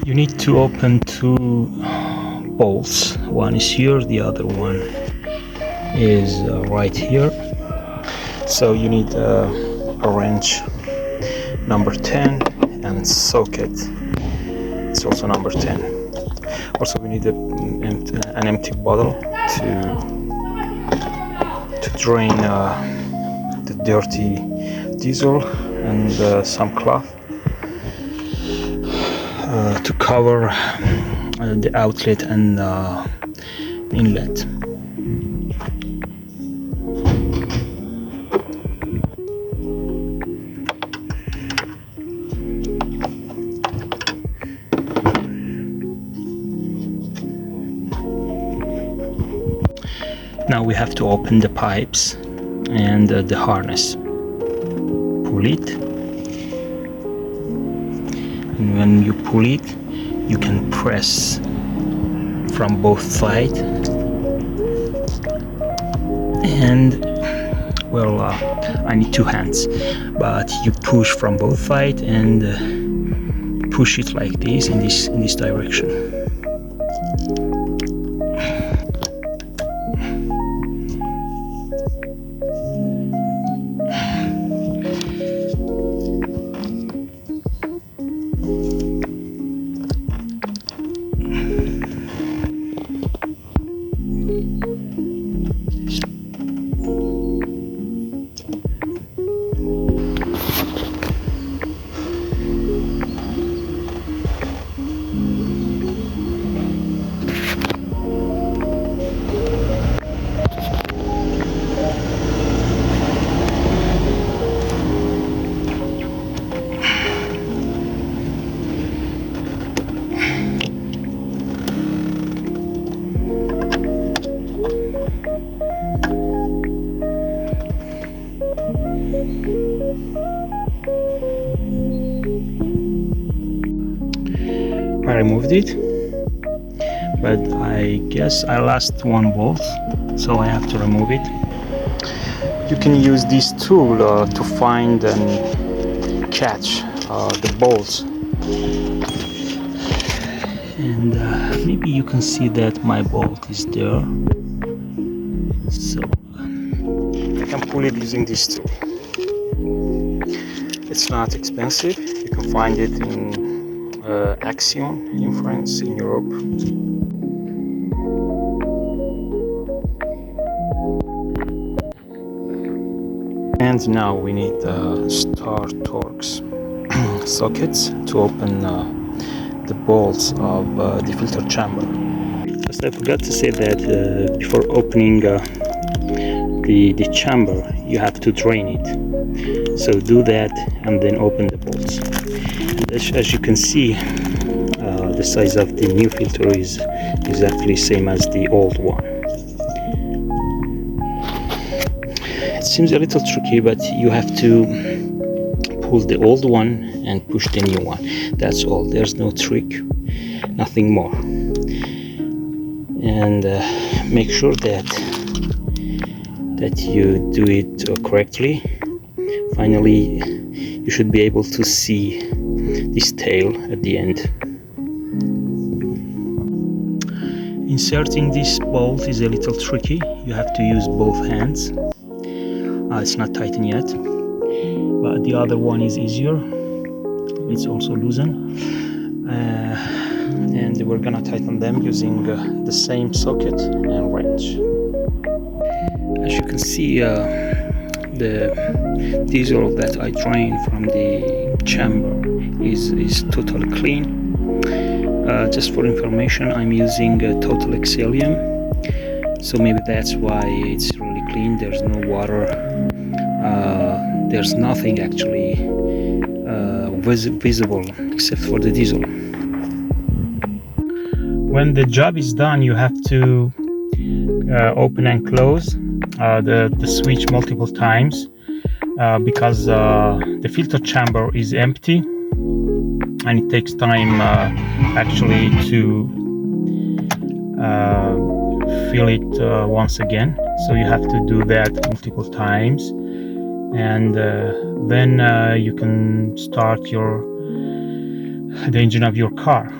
You need to open two bolts. One is here, the other one is right here. So you need a wrench number 10 and socket. It's also number 10. Also we need an empty bottle to drain the dirty diesel, and some cloth to cover the outlet and inlet. Now we have to open the pipes and the harness. Pull it, and when you pull it, you can press from both sides, and well, I need two hands, but you push from both sides and push it like this in this direction. I removed it, but I guess I lost one bolt, so I have to remove it. You can use this tool to find and catch the bolts, and maybe you can see that my bolt is there, so you can pull it using this tool. It's not expensive. You can find it in Action in France, in Europe. And now we need star Torx sockets to open the bolts of the filter chamber. Just I forgot to say that before opening the chamber, you have to drain it. So do that and then open the bolts. As you can see, the size of the new filter is exactly same as the old one. It seems a little tricky, but you have to pull the old one and push the new one. That's all. There's no trick, nothing more. And make sure that you do it correctly. Finally, you should be able to see this tail at the end. Inserting this bolt is a little tricky. You have to use both hands. It's not tightened yet, but the other one is easier. It's also loosened, and we're gonna tighten them using the same socket and wrench. As you can see, the diesel that I drained from the chamber is totally clean. Just for information, I'm using Total Exilium, so maybe that's why it's really clean. There's no water, there's nothing actually visible except for the diesel. When the job is done, you have to open and close the switch multiple times because the filter chamber is empty, and it takes time actually to fill it once again. So you have to do that multiple times, and then you can start the engine of your car.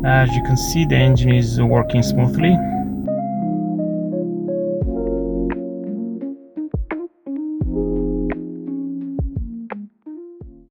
As you can see, the engine is working smoothly.